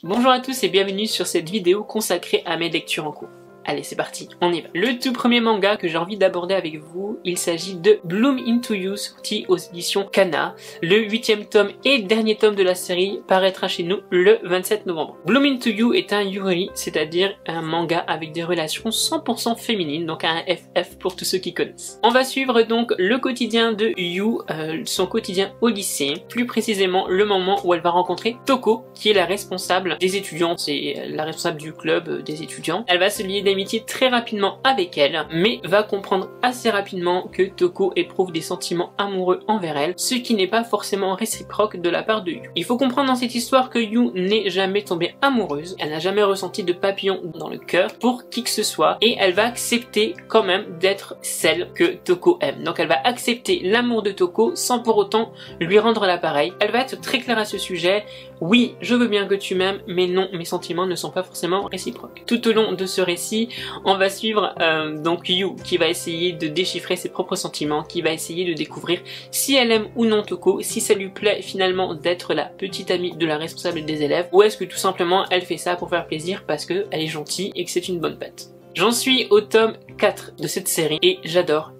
Bonjour à tous et bienvenue sur cette vidéo consacrée à mes lectures en cours. Allez, c'est parti, on y va. Le tout premier manga que j'ai envie d'aborder avec vous, il s'agit de Bloom Into You, sorti aux éditions Kana. Le 8e tome et dernier tome de la série paraîtra chez nous le 27 novembre. Bloom Into You est un yuri, c'est-à-dire un manga avec des relations 100% féminines, donc un FF pour tous ceux qui connaissent. On va suivre donc le quotidien de Yu, son quotidien au lycée, plus précisément le moment où elle va rencontrer Toko, qui est la responsable des étudiants, c'est la responsable du club des étudiants. Elle va se lier d'amitié très rapidement avec elle, mais va comprendre assez rapidement que Toko éprouve des sentiments amoureux envers elle, ce qui n'est pas forcément réciproque de la part de Yu. Il faut comprendre dans cette histoire que Yu n'est jamais tombée amoureuse, elle n'a jamais ressenti de papillon dans le cœur pour qui que ce soit, et elle va accepter quand même d'être celle que Toko aime. Donc elle va accepter l'amour de Toko sans pour autant lui rendre l'appareil. Elle va être très claire à ce sujet. Oui, je veux bien que tu m'aimes, mais non, mes sentiments ne sont pas forcément réciproques. Tout au long de ce récit, on va suivre donc Yu qui va essayer de déchiffrer ses propres sentiments, qui va essayer de découvrir si elle aime ou non Toko, si ça lui plaît finalement d'être la petite amie de la responsable des élèves, ou est-ce que tout simplement elle fait ça pour faire plaisir parce qu'elle est gentille et que c'est une bonne patte. J'en suis au tome 4 de cette série et j'adore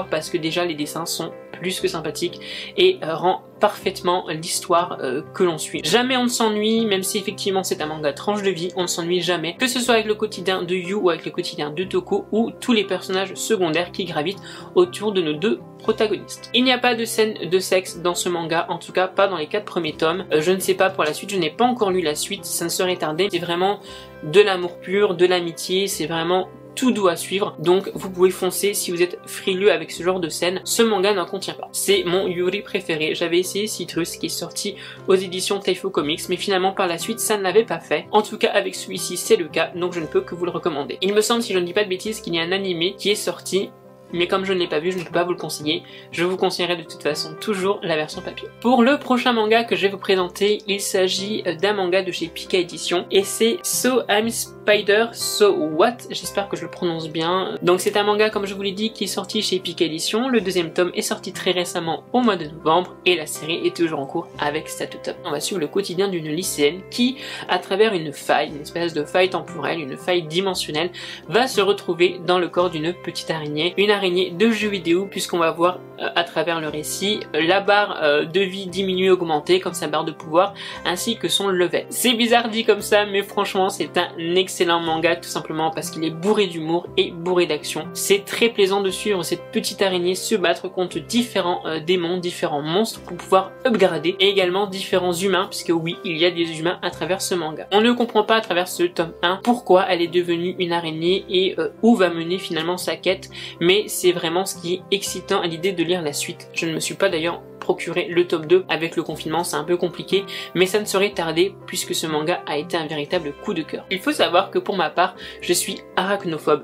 parce que déjà les dessins sont plus que sympathiques et rend parfaitement l'histoire que l'on suit. Jamais on ne s'ennuie, même si effectivement c'est un manga tranche de vie, on ne s'ennuie jamais, que ce soit avec le quotidien de Yu ou avec le quotidien de Toko ou tous les personnages secondaires qui gravitent autour de nos deux protagonistes. Il n'y a pas de scène de sexe dans ce manga, en tout cas pas dans les 4 premiers tomes. Je ne sais pas pour la suite, je n'ai pas encore lu la suite, ça ne serait tardé. C'est vraiment de l'amour pur, de l'amitié, c'est vraiment tout doux à suivre, donc vous pouvez foncer si vous êtes frileux avec ce genre de scène. Ce manga n'en contient pas. C'est mon yuri préféré. J'avais essayé Citrus qui est sorti aux éditions Taifo Comics, mais finalement par la suite ça ne l'avait pas fait. En tout cas avec celui-ci c'est le cas, donc je ne peux que vous le recommander. Il me semble, si je ne dis pas de bêtises, qu'il y a un animé qui est sorti, mais comme je ne l'ai pas vu, je ne peux pas vous le conseiller. Je vous conseillerais de toute façon toujours la version papier. Pour le prochain manga que je vais vous présenter, il s'agit d'un manga de chez Pika Édition et c'est So I'm Spider, So What, j'espère que je le prononce bien. Donc c'est un manga, comme je vous l'ai dit, qui est sorti chez Pika Édition. Le 2e tome est sorti très récemment au mois de novembre et la série est toujours en cours avec 7 tomes. On va suivre le quotidien d'une lycéenne qui, à travers une faille, une espèce de faille temporelle, une faille dimensionnelle, va se retrouver dans le corps d'une petite araignée. Une araignée de jeux vidéo, puisqu'on va voir à travers le récit la barre de vie diminuer, augmenter comme sa barre de pouvoir, ainsi que son level. C'est bizarre dit comme ça, mais franchement c'est un excellent manga, tout simplement parce qu'il est bourré d'humour et bourré d'action. C'est très plaisant de suivre cette petite araignée se battre contre différents démons, différents monstres pour pouvoir upgrader, et également différents humains, puisque oui, il y a des humains à travers ce manga. On ne comprend pas à travers ce tome 1 pourquoi elle est devenue une araignée et où va mener finalement sa quête, mais c'est vraiment ce qui est excitant à l'idée de lire la suite. Je ne me suis pas d'ailleurs procuré le tome 2 avec le confinement, c'est un peu compliqué, mais ça ne saurait tarder puisque ce manga a été un véritable coup de cœur. Il faut savoir que pour ma part, je suis arachnophobe.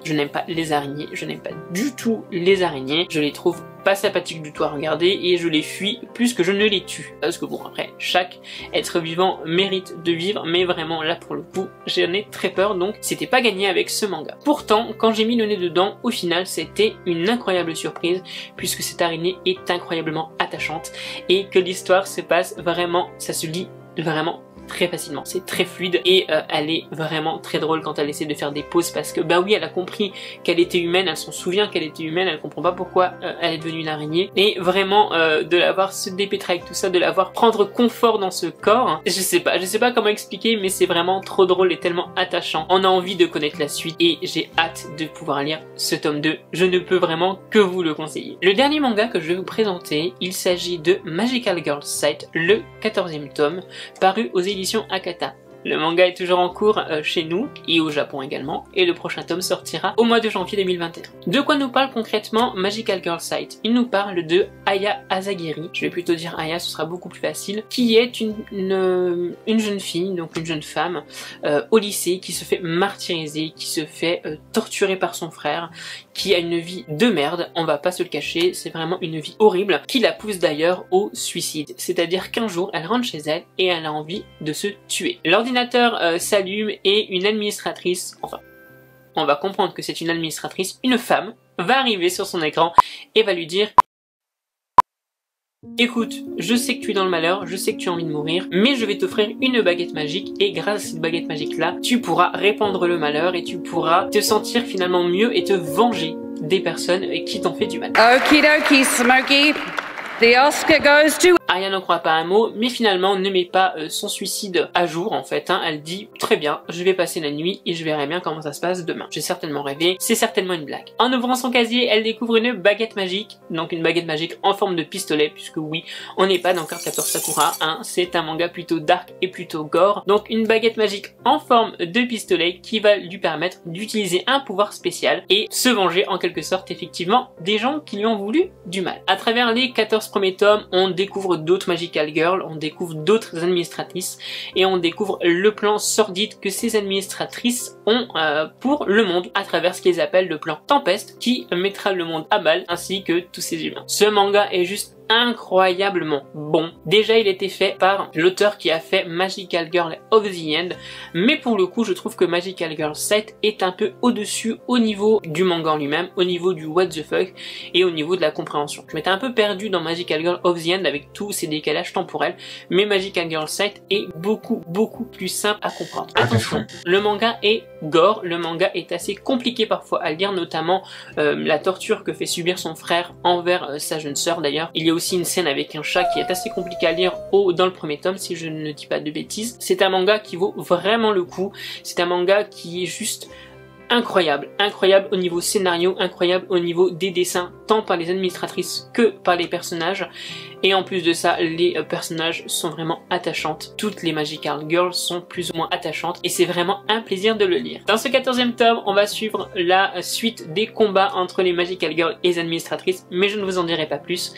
Je n'aime pas les araignées, je n'aime pas du tout les araignées, je les trouve pas sympathiques du tout à regarder et je les fuis plus que je ne les tue. Parce que bon, après, chaque être vivant mérite de vivre, mais vraiment là pour le coup, j'en ai très peur, donc c'était pas gagné avec ce manga. Pourtant, quand j'ai mis le nez dedans, au final, c'était une incroyable surprise puisque cette araignée est incroyablement attachante et que l'histoire se passe vraiment, ça se lit vraiment très facilement, c'est très fluide et elle est vraiment très drôle quand elle essaie de faire des pauses parce que bah oui, elle a compris qu'elle était humaine, elle s'en souvient qu'elle était humaine, elle comprend pas pourquoi elle est devenue une araignée, et vraiment de la voir se dépêtrer avec tout ça, de la voir prendre confort dans ce corps, je sais pas comment expliquer, mais c'est vraiment trop drôle et tellement attachant. On a envie de connaître la suite et j'ai hâte de pouvoir lire ce tome 2, je ne peux vraiment que vous le conseiller. Le dernier manga que je vais vous présenter, il s'agit de Magical Girl Sight, le 14e tome, paru aux éditions Akata. Le manga est toujours en cours chez nous et au Japon également, et le prochain tome sortira au mois de janvier 2021. De quoi nous parle concrètement Magical Girl Sight? Il nous parle de Aya Asagiri, je vais plutôt dire Aya, ce sera beaucoup plus facile, qui est une jeune fille, donc une jeune femme au lycée qui se fait martyriser, qui se fait torturer par son frère, qui a une vie de merde, on va pas se le cacher, c'est vraiment une vie horrible, qui la pousse d'ailleurs au suicide. C'est-à-dire qu'un jour, elle rentre chez elle et elle a envie de se tuer. L'ordinateur s'allume et une administratrice, enfin, on va comprendre que c'est une administratrice, une femme, va arriver sur son écran et va lui dire écoute, je sais que tu es dans le malheur, je sais que tu as envie de mourir, mais je vais t'offrir une baguette magique et grâce à cette baguette magique là, tu pourras répandre le malheur et tu pourras te sentir finalement mieux et te venger des personnes qui t'ont fait du mal. Okidoki, Smokey. The Oscar goes to... Arya n'en croit pas un mot, mais finalement ne met pas son suicide à jour en fait. Elle dit très bien, je vais passer la nuit et je verrai bien comment ça se passe demain. J'ai certainement rêvé, c'est certainement une blague. En ouvrant son casier, elle découvre une baguette magique, donc une baguette magique en forme de pistolet, puisque oui, on n'est pas dans Cardcaptor Sakura, c'est un manga plutôt dark et plutôt gore. Donc une baguette magique en forme de pistolet qui va lui permettre d'utiliser un pouvoir spécial et se venger en quelque sorte effectivement des gens qui lui ont voulu du mal. À travers les 14 premiers tomes, on découvre d'autres Magical Girls, on découvre d'autres administratrices et on découvre le plan sordide que ces administratrices ont pour le monde à travers ce qu'ils appellent le plan Tempeste qui mettra le monde à mal ainsi que tous ces humains. Ce manga est juste incroyablement bon. Déjà il était fait par l'auteur qui a fait Magical Girl of the End, mais pour le coup je trouve que Magical Girl 7 est un peu au-dessus au niveau du manga en lui-même, au niveau du what the fuck et au niveau de la compréhension. Je m'étais un peu perdu dans Magical Girl of the End avec tous ces décalages temporels, mais Magical Girl 7 est beaucoup plus simple à comprendre. Attention, le manga est gore, le manga est assez compliqué parfois à lire, notamment la torture que fait subir son frère envers sa jeune sœur d'ailleurs. Il y a aussi une scène avec un chat qui est assez compliqué à lire dans le premier tome si je ne dis pas de bêtises. C'est un manga qui vaut vraiment le coup, c'est un manga qui est juste incroyable, incroyable au niveau scénario, incroyable au niveau des dessins, tant par les administratrices que par les personnages. Et en plus de ça, les personnages sont vraiment attachantes. Toutes les Magical Girls sont plus ou moins attachantes et c'est vraiment un plaisir de le lire. Dans ce 14e tome, on va suivre la suite des combats entre les Magical Girls et les administratrices, mais je ne vous en dirai pas plus,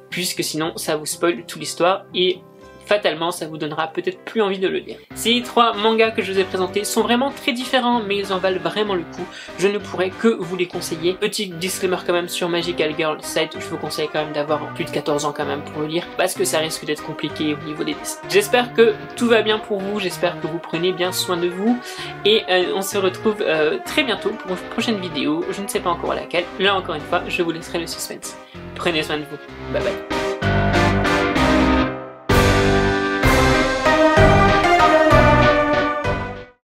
puisque sinon ça vous spoil toute l'histoire et fatalement ça vous donnera peut-être plus envie de le lire. Ces 3 mangas que je vous ai présentés sont vraiment très différents mais ils en valent vraiment le coup. Je ne pourrais que vous les conseiller. Petit disclaimer quand même sur Magical Girl 7, je vous conseille quand même d'avoir plus de 14 ans quand même pour le lire parce que ça risque d'être compliqué au niveau des dessins. J'espère que tout va bien pour vous, j'espère que vous prenez bien soin de vous et on se retrouve très bientôt pour une prochaine vidéo, je ne sais pas encore laquelle. Là encore une fois, je vous laisserai le suspense. Prenez soin de vous, bye bye.